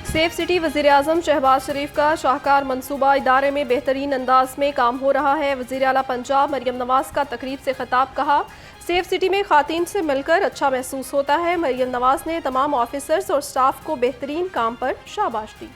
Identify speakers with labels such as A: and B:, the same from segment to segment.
A: Safe city वज़ीर-ए-आज़म शहबाज शरीफ का शाहकार मंसूबा इदारे में बेहतरीन अंदाज में काम हो रहा है। वज़ीर आला पंजाब मरियम नवाज का तकरीब से खिताब कहा, सेफ सिटी में खातीन से मिलकर अच्छा महसूस होता है। मरियम नवाज ने तमाम ऑफिसर्स और स्टाफ को बेहतरीन काम पर शाबाश दी।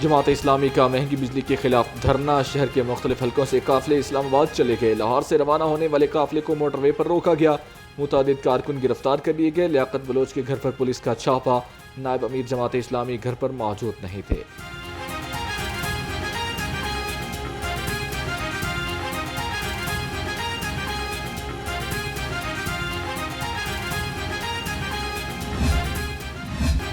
B: जमात इस्लामी का महंगी बिजली के खिलाफ धरना। शहर के मुख्तलिफ हलकों से काफिले इस्लामाबाद चले गए। लाहौर से रवाना होने वाले काफिले को मोटरवे पर रोका गया। मुतादिद कारकुन गिरफ्तार कर लिए गए। लियाकत बलोच के घर पर पुलिस का छापा। नायब अमीर जमात इस्लामी घर पर मौजूद नहीं थे।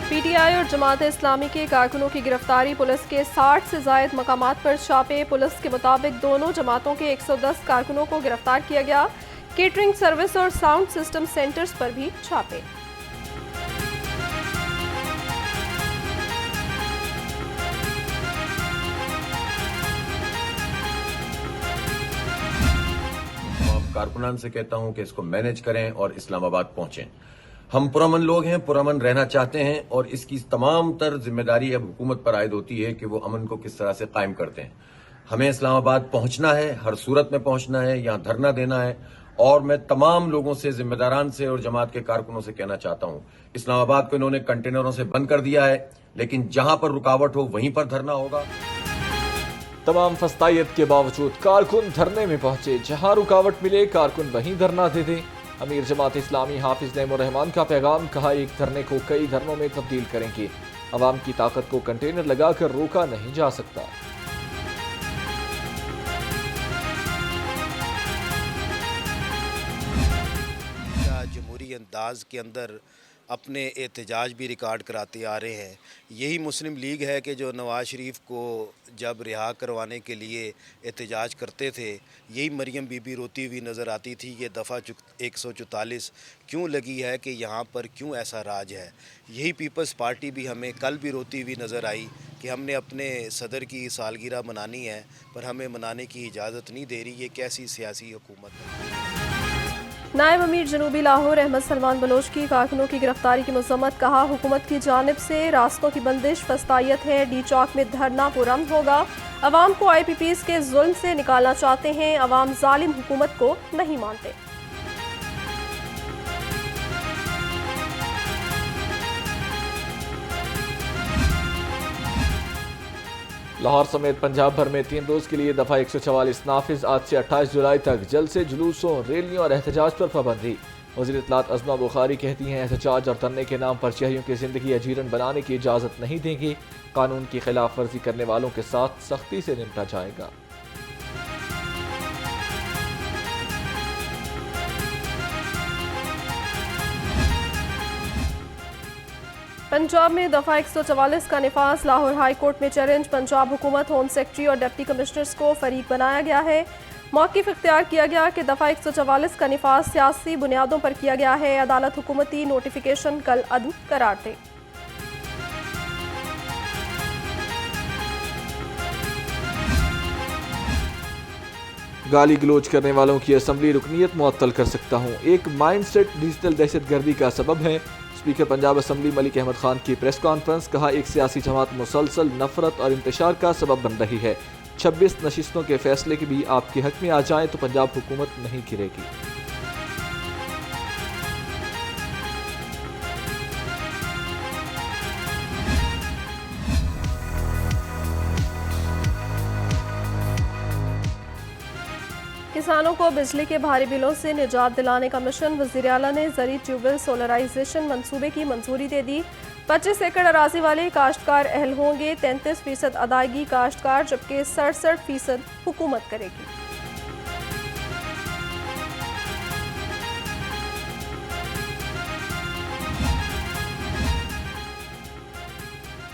A: PTI और जमात इस्लामी के कारकुनों की गिरफ्तारी। पुलिस के 60 से जायद मकामात पर छापे। पुलिस के मुताबिक दोनों जमातों के 110 कारकुनों को गिरफ्तार किया गया। केटरिंग सर्विस और साउंड सिस्टम सेंटर्स पर भी छापे।
C: कारकुनान से कहता हूं कि इसको मैनेज करें और इस्लामाबाद पहुंचें। हम पुरअमन लोग हैं, पुरअमन रहना चाहते हैं और इसकी तमाम तर जिम्मेदारी अब हुकूमत पर आयद होती है कि वो अमन को किस तरह से कायम करते हैं। हमें इस्लामाबाद पहुंचना है, हर सूरत में पहुंचना है, यहां धरना देना है। और मैं तमाम लोगों से, जिम्मेदारान से और जमात के कारकुनों से कहना चाहता हूं, इस्लामाबाद को इन्होंने कंटेनरों से बंद कर दिया है, लेकिन जहां पर रुकावट हो वहीं पर धरना होगा।
B: तमाम फस्तायत के बावजूद कारकुन धरने में पहुंचे। जहां रुकावट मिले कारकुन वहीं धरना दे दें। अमीर जमात इस्लामी हाफिज नईमुर रहमान का पैगाम। कहा, एक धरने को कई धरनों में तब्दील करेंगे। अवाम की ताकत को कंटेनर लगाकर रोका नहीं जा सकता।
D: जमहूरी अंदाज के अंदर अपने एहतजाज भी रिकॉर्ड कराते आ रहे हैं। यही मुस्लिम लीग है कि जो नवाज शरीफ को जब रिहा करवाने के लिए एहतजाज करते थे, यही मरियम बीबी रोती हुई नज़र आती थी। ये दफ़ा 144 क्यों लगी है कि यहाँ पर क्यों ऐसा राज है। यही पीपल्स पार्टी भी हमें कल भी रोती हुई नज़र आई कि हमने अपने सदर की सालगिरह मनानी है, पर हमें मनाने की इजाज़त नहीं दे रही। ये कैसी सियासी हुकूमत है।
A: नायब अमीर जनूबी लाहौर अहमद सलमान बलोच की कारकुनों की गिरफ्तारी की मजम्मत। कहा, हुकूमत की जानिब से रास्तों की बंदिश फस्तायत है। डी चौक में धरना पुरअमन होगा। अवाम को IPPs के जुल्म से निकालना चाहते हैं। अवाम जालिम हुकूमत को नहीं मानते।
B: लाहौर समेत पंजाब भर में 3 रोज के लिए दफा 144 नाफिज। आज से 28 जुलाई तक जलसे, जुलूसों, रैलियों और एहतजाज पर पाबंदी। वज़ीर इत्तलात अज़मा बुखारी कहती हैं, एहतजाज और धरने के नाम पर शहरियों की जिंदगी अजीरन बनाने की इजाज़त नहीं देंगे। कानून की खिलाफ वर्जी करने वालों के साथ सख्ती से निपटा जाएगा।
A: पंजाब में दफा 144 का निफाज। लाहौर हाई कोर्ट में चैलेंज। पंजाब हुकूमत, होम सेक्रेटरी और डिप्टी कमिश्नर्स को फरीक बनाया गया है। मौक़िफ़ इख्तियार किया गया कि दफा 144 का निफाज सियासी बुनियादों पर किया गया है। अदालत हुकूमती नोटिफिकेशन कल अदम करार दे।
B: गाली गलोच करने वालों की असम्बली रुकनीत मुअत्तल कर सकता हूँ। एक माइंडसेट डिजिटल दहशतगर्दी का सबब है। स्पीकर पंजाब असम्बली मलिक अहमद खान की प्रेस कॉन्फ्रेंस। कहा, एक सियासी जमात मुसलसल नफरत और इंतशार का सबब बन रही है। 26 नशिस्तों के फैसले के भी आपके हक में आ जाए तो पंजाब हुकूमत नहीं गिरेगी।
A: किसानों को बिजली के भारी बिलों से निजात दिलाने का मिशन। वज़ीर आला ने ज़री ट्यूबवेल सोलराइजेशन मंसूबे की मंजूरी दे दी। 25 एकड़ अराजी वाले काश्तकार अहल होंगे। 33% अदायगी काश्तकार, जबकि 67% हुकूमत करेगी।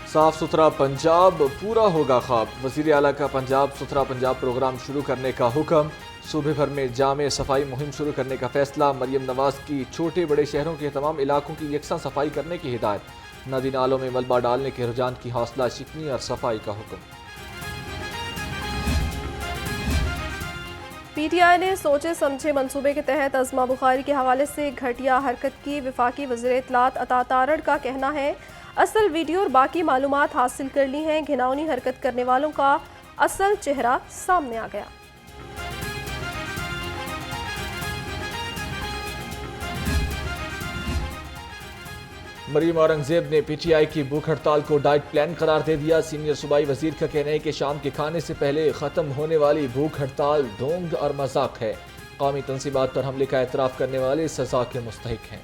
B: साफ सुथरा पंजाब पूरा होगा ख्वाब। वज़ीर आला का पंजाब सुथरा पंजाब प्रोग्राम शुरू करने का हुक्म। सूबे भर में जामे सफाई मुहिम शुरू करने का फैसला। मरियम नवाज की छोटे बड़े शहरों के तमाम इलाकों की यकसा सफाई करने की हिदायत। नदी नालों में मलबा डालने के रुझान की हौसला शिकनी और सफाई का हुक्म।
A: पीटीआई ने सोचे समझे मंसूबे के तहत अज़मा बुखारी के हवाले से घटिया हरकत की। वफाकी वज़ीर इत्तलात अता तारड़ का कहना है असल वीडियो और बाकी मालूमात हासिल कर ली हैं। घिनौनी हरकत करने वालों का असल चेहरा सामने आ गया।
B: मरीम औरंगजेब ने पीटीआई की भूख हड़ताल को डाइट प्लान करार दे दिया। सीनियर सूबाई वजीर का कहना है कि शाम के खाने से पहले खत्म होने वाली भूख हड़ताल ढोंग और मजाक है। कौमी तंजीमात पर हमले का एतराफ़ करने वाले सजा के मुस्तहिक हैं।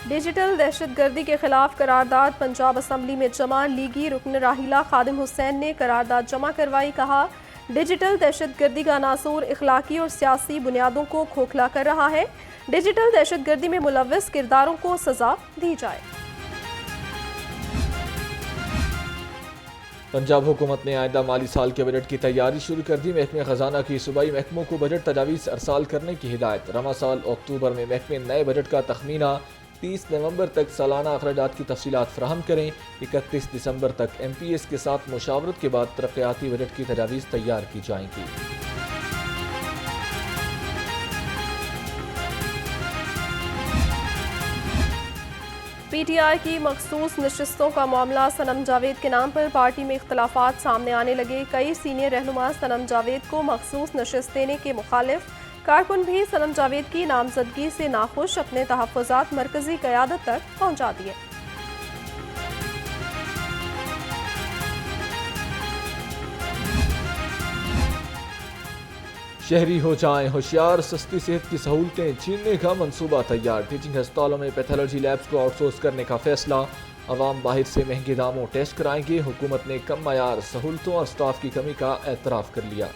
A: डिजिटल दहशतगर्दी के खिलाफ करारदाद पंजाब असम्बली में जमा। लीगी रुकन राहिला खादिम हुसैन ने करारदाद जमा करवाई। कहा डिजिटल दहशतगर्दी का नासूर इखलाकी और सियासी बुनियादों को खोखला कर रहा है। डिजिटल दहशतगर्दी में मुलव्वस किरदारों को सजा दी जाए।
B: पंजाब हुकूमत ने आइंदा माली साल के बजट की तैयारी शुरू कर दी। महकमे खजाना की सूबाई महकमों को बजट तजावीज़ अरसाल करने की हिदायत। रवा साल अक्टूबर में महकमे नए बजट का तखमीना 30 नवंबर तक सालाना अखराजात की तफसीलात फराहम करें। 31 दिसंबर तक MPS के साथ मुशावरत के बाद तरक्याती बजट की तजावीज़ तैयार की जाएंगी।
A: पीटीआई की मखसूस नशिस्तों का मामला। सनम जावेद के नाम पर पार्टी में इख्तलाफात सामने आने लगे। कई सीनियर रहनुमा सनम जावेद को मखसूस नशिस्त देने के मुखालिफ, कारकुन भी सनम जावेद की नामजदगी से नाखुश अपने तहफ़्फ़ुज़ात मरकजी क़यादत तक पहुँचा दिए।
B: शहरी हो जाएं होशियार, सस्ती सेहत की सहूलतें छीनने का मंसूबा तैयार। टीचिंग अस्पतालों में पैथोलॉजी लैब्स को आउटसोर्स करने का फैसला। अवाम बाहर से महंगे दामों टेस्ट कराएंगे। हुकूमत ने कम मयार सहूलतों और स्टाफ की कमी का एतराफ़ कर लिया।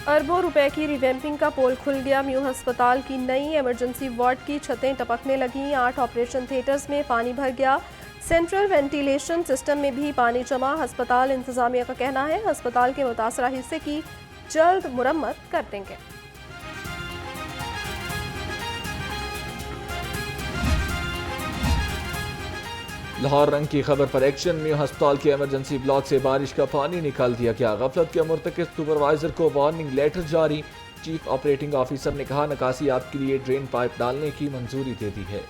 A: अरबों रुपए की रिवैम्पिंग का पोल खुल गया। म्यू अस्पताल की नई इमरजेंसी वार्ड की छतें टपकने लगीं। 8 ऑपरेशन थिएटर्स में पानी भर गया। सेंट्रल वेंटिलेशन सिस्टम में भी पानी जमा। अस्पताल इंतजामिया का कहना है अस्पताल के मुतासरा हिस्से की जल्द मुरम्मत कर देंगे।
B: लाहौर रंग की खबर पर एक्शन। म्यू अस्पताल के इमरजेंसी ब्लॉक से बारिश का पानी निकाल दिया गया। गफलत के मुर्तकिब सुपरवाइजर को वार्निंग लेटर जारी। चीफ ऑपरेटिंग ऑफिसर ने कहा निकासी आप के लिए ड्रेन पाइप डालने की मंजूरी दे दी है।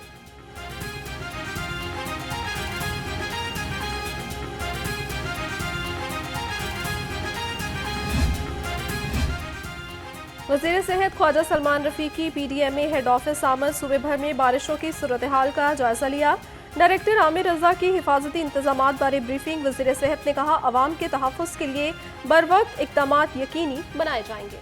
A: वज़ीर सेहत Khawaja Salman Rafiqi PDMA head office आमद। सूबे भर में बारिशों की सूरत हाल का जायजा लिया। डायरेक्टर आमिर रजा की हिफाजती इंतजामात बारे ब्रीफिंग। वज़ीर सेहत ने कहा अवाम के तहफ़्फ़ुज़ के लिए बर वक्त इक़दामात यकीनी बनाए जाएंगे।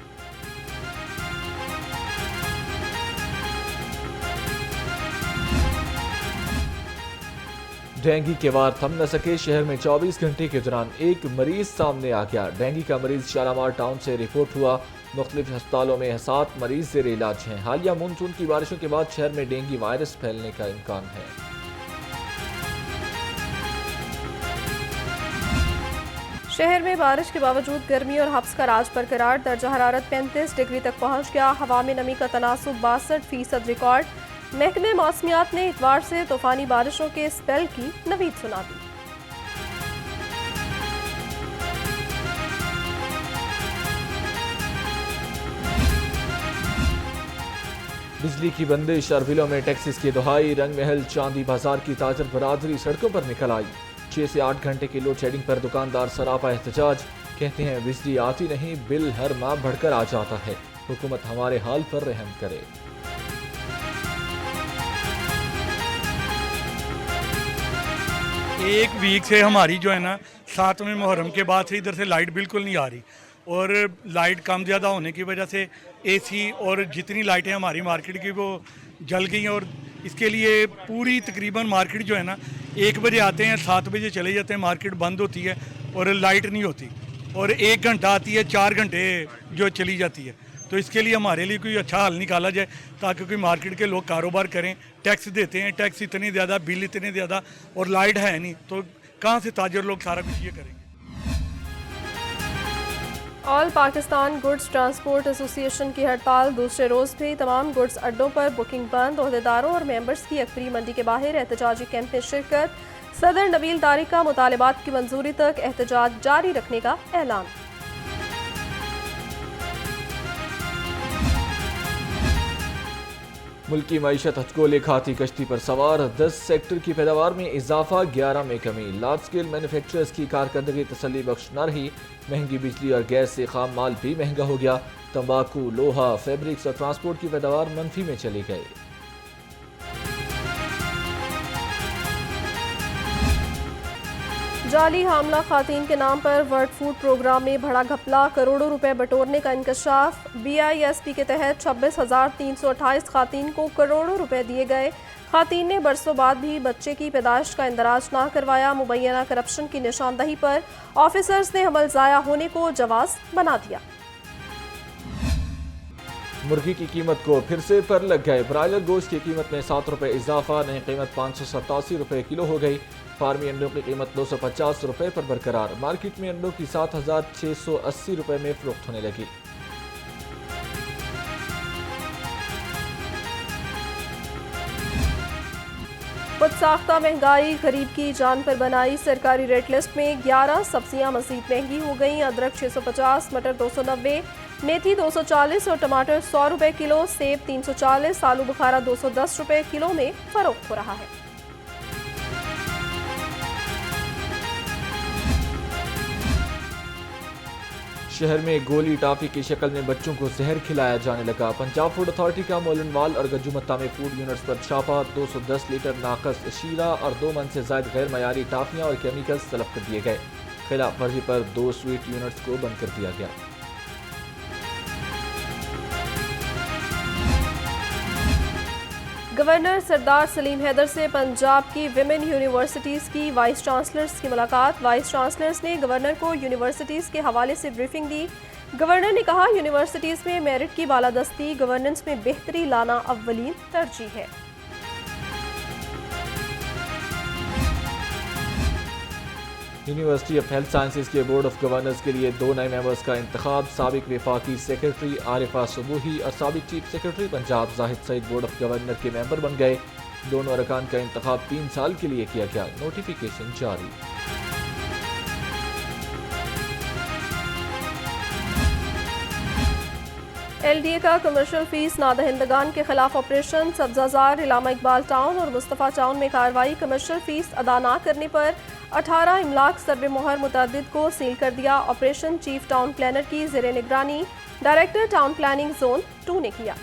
B: डेंगू के वार थम न सके। शहर में 24 घंटे के दौरान एक मरीज सामने आ गया। डेंगू का मरीज शालामार टाउन से रिपोर्ट हुआ। मुख्तलिफ अस्पतालों में 7 मरीज ज़ेर इलाज हैं। हालिया मानसून की बारिशों के बाद शहर में डेंगू वायरस फैलने का इम्कान है।
A: शहर में बारिश के बावजूद गर्मी और हब्स का राज बरकरार। दर्जा हरारत 35 डिग्री तक पहुंच गया। हवा में नमी का तनासुब 62% रिकॉर्ड। महकमे मौसमियात ने इतवार से तूफानी बारिशों के स्पेल की नवीद सुना दी।
B: बिजली की बंदिश, अरबिलों में टैक्सीज की दुहाई। रंग महल चांदी बाजार की ताजर बरादरी सड़कों पर निकल आई। 6 से 8 घंटे की लोड शेडिंग पर दुकानदार सरापा एहतजाज। कहते हैं बिजली आती नहीं, बिल हर माह बढ़कर आ जाता है। हुकूमत हमारे हाल पर रहम करे।
E: एक वीक से हमारी जो है ना 7वें मुहर्रम के बाद से इधर से लाइट बिल्कुल नहीं आ रही, और लाइट कम ज़्यादा होने की वजह से AC और जितनी लाइटें हमारी मार्केट की वो जल गई हैं। और इसके लिए पूरी तकरीबन मार्केट जो है ना 1 बजे आते हैं, 7 बजे चले जाते हैं, मार्केट बंद होती है और लाइट नहीं होती, और 1 घंटा आती है, 4 घंटे जो चली जाती है। तो इसके लिए हमारे लिए कोई अच्छा हल निकाला जाए ताकि कोई मार्केट के लोग कारोबार करें। टैक्स देते हैं, टैक्स इतने ज़्यादा, बिल इतने ज़्यादा, और लाइट है नहीं, तो कहाँ से ताजर लोग सारा कुछ ये करेंगे।
A: All Pakistan goods transport association की हड़ताल दूसरे रोज़ भी तमाम गुड्स अड्डों पर बुकिंग बंद। ओहदेदारों और मेंबर्स की अकबरी मंडी के बाहर एहतजाजी कैंप में शिरकत। सदर नबील तारिक का मुतालिबात की मंजूरी तक एहतजाज जारी रखने का ऐलान।
B: मुल्की मईशत हथगोले खाती कश्ती पर सवार, 10 सेक्टर की पैदावार में इजाफा, 11 में कमी। लार्ज स्केल मैन्युफैक्चरर्स की कारकर्दगी तसल्ली बख्श न रही। महंगी बिजली और गैस से खाम माल भी महंगा हो गया। तंबाकू, लोहा, फैब्रिक्स और ट्रांसपोर्ट की पैदावार मनफी में चली गई।
A: जाली हामला खातीन के नाम पर वर्ल्ड फूड प्रोग्राम में बड़ा घपला, करोड़ों रुपए बटोरने का इंकशाफ। BISP के तहत 26,328 खातीन को करोड़ों रुपए दिए गए। खातीन ने बरसों बाद भी बच्चे की पैदाइश का इंदराज ना करवाया। मुबैना करप्शन की निशानदही पर ऑफिसर्स ने अमल ज़ाया होने को जवाज बना दिया।
B: मुर्गी की कीमत को फिर से पर लग गए। ब्रायलर गोश्त की कीमत में 7 रुपए इजाफा, नई कीमत 587 रुपए किलो हो गई। फार्मी अंडों की कीमत 250 रुपए पर बरकरार। मार्केट में अंडों की 7,680 रुपए में फरोख्त होने लगी।
A: खुद साख्ता महंगाई गरीब की जान पर बनाई। सरकारी रेट लिस्ट में 11 सब्जियां मजीद महंगी हो गई। अदरक 650, मटर 290, मेथी 240 और टमाटर 100 रुपए किलो। सेब 340, आलू बुखारा 210 रुपए किलो में फरोख्त हो रहा है।
B: शहर में गोली टाफी की शक्ल में बच्चों को जहर खिलाया जाने लगा। पंजाब फूड अथॉरिटी का मोलनवाल और गज्जुमत्ता में फूड यूनिट्स पर छापा। 210 लीटर नाकस शीरा और 2 मन से ज्यादा गैर मयारी टाफियां और केमिकल्स तलब कर दिए गए। खिलाफ वर्जी पर 2 स्वीट यूनिट्स को बंद कर दिया गया।
A: गवर्नर सरदार सलीम हैदर से पंजाब की विमेन यूनिवर्सिटीज़ की वाइस चांसलर्स की मुलाकात। वाइस चांसलर्स ने गवर्नर को यूनिवर्सिटीज़ के हवाले से ब्रीफिंग दी। गवर्नर ने कहा, यूनिवर्सिटीज़ में मेरिट की बालादस्ती, गवर्नेंस में बेहतरी लाना अव्वलीन तरजीह है।
B: यूनिवर्सिटी ऑफ हेल्थ साइंसेज के बोर्ड ऑफ गवर्नर्स के लिए 2 नए मेंबर्स का इंतखाब। साबिक वफाकी सेक्रेटरी आरिफा सुबूही और साबिक chief secretary Punjab Zahid Saeed board of governor के मेंबर बन गए। दोनों अरकान का इंतखाब 3 साल के लिए किया गया। नोटिफिकेशन जारी।
A: LDA का कमर्शियल फीस नादहिंदगान के खिलाफ ऑपरेशन। सब्जाजार, इलामा इकबाल टाउन और मुस्तफ़ा टाउन में कार्रवाई। कमर्शियल फीस अदा न करने पर 18 इमलाक सर्वे मोहर मुतअद्दिद को सील कर दिया। ऑपरेशन चीफ टाउन प्लानर की ज़ेरे निगरानी डायरेक्टर टाउन प्लानिंग जोन 2 ने किया।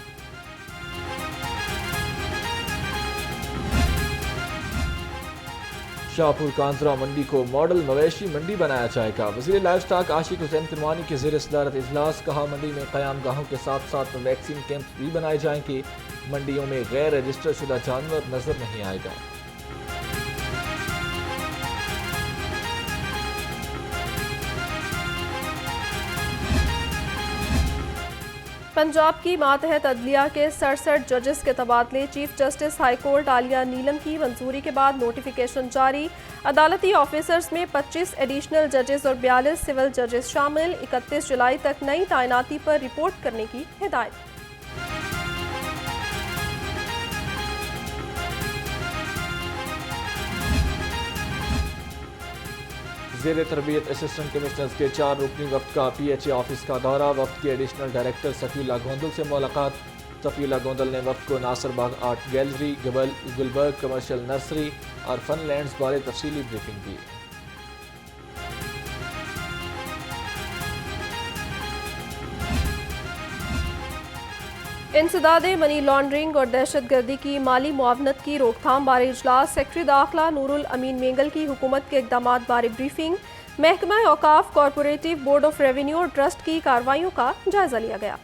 B: शाहपुर कांजरा मंडी को मॉडल मवेशी मंडी बनाया जाएगा। वज़ीर लाइफ स्टॉक आशिक हुसैन किरमानी के ज़ेर सदारत इजलास। कहा, मंडी में क़याम गाहों के साथ साथ वैक्सीन कैंप भी बनाए जाएंगे। मंडियों में गैर रजिस्टर शुदा जानवर नजर नहीं आएगा।
A: पंजाब की मातहत अदलिया के 67 जजेस के तबादले। चीफ जस्टिस हाई कोर्ट आलिया नीलम की मंजूरी के बाद नोटिफिकेशन जारी। अदालती ऑफिसर्स में 25 एडिशनल जजेस और 42 सिविल जजेस शामिल। 31 जुलाई तक नई तैनाती पर रिपोर्ट करने की हिदायत।
B: ज़ेर तरबियत असिस्टेंट कमिश्नर्स के 4 रुकनी वफ्द का PHA ऑफिस का दौरा। वफ्द के एडिशनल डायरेक्टर सफीउल्लाह गोंदल से मुलाकात। सफीउल्लाह गोंदल ने वफ्द को Nasir Bagh art gallery, Gulberg commercial nursery और फन लैंड्स बारे तफसीली ब्रीफिंग दी।
A: इंसदाद मनी लॉन्ड्रिंग और दहशत गर्दी की माली मुआवनत की रोकथाम बारे इजलास। सेक्रेटरी दाखिला नूरुल अमीन मेंगल की हुकूमत के इक़दामात बारे ब्रीफिंग। महकमा औकाफ, कॉरपोरेटिव, बोर्ड ऑफ रेवेन्यू और ट्रस्ट की कार्रवाइयों का जायजा लिया गया।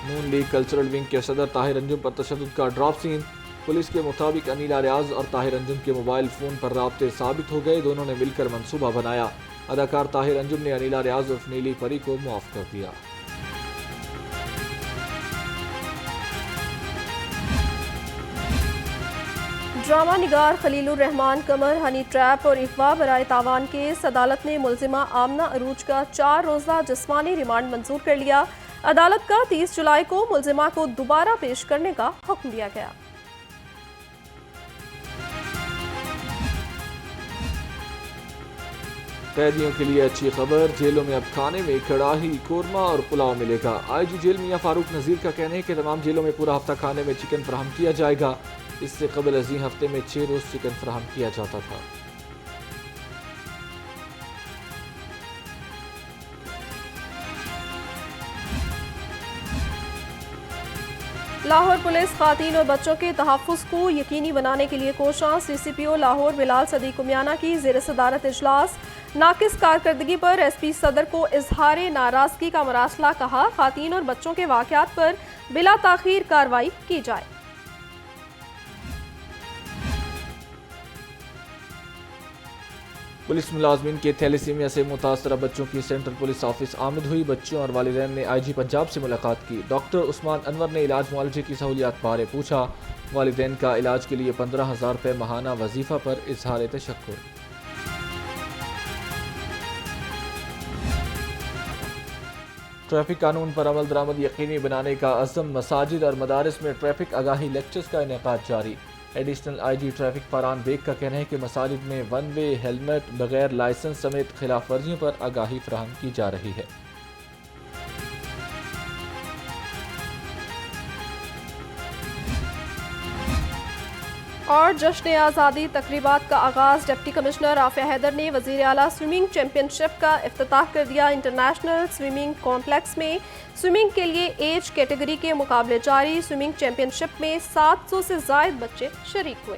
B: नून लीग कल्चरल विंग के सदर ताहिर अंजुम पर तशद्दुद का ड्रॉप सीन। पुलिस के मुताबिक अनीला रियाज और ताहिर अंजुम के मोबाइल फ़ोन पर राब्ते साबित हो गए। दोनों ने मिलकर मंसूबा बनाया। अदाकार ताहिर अंजुम ने अनीला रियाज और नीली परी को मुआफ कर दिया।
A: ड्रामा निगार खलीलुर रहमान कमर हनी ट्रैप और अगवा बराए तावान केस अदालत ने मुलजिमा आमना अरूज का 4 रोज़ा जिस्मानी रिमांड मंजूर कर लिया। अदालत का 30 जुलाई को मुलजिमा को दोबारा पेश करने का हुक्म दिया गया।
B: कैदियों के लिए अच्छी खबर, जेलों में अब खाने में कड़ाही, कोरमा और पुलाव मिलेगा। आईजी जेल मियां फारूक नज़ीर का कहना है कि तमाम जेलों में पूरा हफ्ता खाने में चिकन फराहम किया जाएगा। इससे कबल अजीम हफ्ते में 6 रोज चिकन फराहम किया जाता था।
A: लाहौर पुलिस खातीन और बच्चों के तहफ़्फ़ुज़ को यकीनी बनाने के लिए कोशां। CCPO लाहौर बिलाल सदीक उमियाना की ज़ेर सदारत इजलास। नाकिस कारकर्दगी पर SP सदर को इजहार नाराज़गी का मरासला, कहा खातीन और बच्चों के वाक़यात पर बिला ताख़ीर कार्रवाई की जाए।
B: पुलिस मुलाजमीन के थैलेसीमिया से मुतासरा बच्चों की सेंट्रल पुलिस ऑफिस आमद हुई। बच्चों और वालिदैन ने IG पंजाब से मुलाकात की। डॉक्टर उस्मान अनवर ने इलाज मुआलजे की सहूलियात बारे पूछा। वालिदैन का इलाज के लिए 15,000 रुपये माहाना वजीफा पर इजहार तशक्कुर। ट्रैफिक कानून पर अमल दरामद यकीनी बनाने का अज़म। मसाजिद और मदारिस में ट्रैफिक आगाही लेक्चर्स का इनेकाद जारी। Additional IG traffic Farhan Baig का कहना है कि मसाजिद में 1 वे, हेलमेट, बगैर लाइसेंस समेत खिलाफ वर्जियों पर आगाही फराहम की जा रही है।
A: और जश्न आज़ादी तकरीबात का आगाज़। डिप्टी कमिश्नर आफिया हैदर ने वज़ीर आला स्विमिंग चैम्पियनशिप का इफ्तिताह कर दिया। इंटरनेशनल स्विमिंग कॉम्प्लेक्स में स्विमिंग के लिए एज कैटेगरी के मुकाबले जारी। स्विमिंग चैम्पियनशिप में 700 से ज़ायद बच्चे शरीक हुए।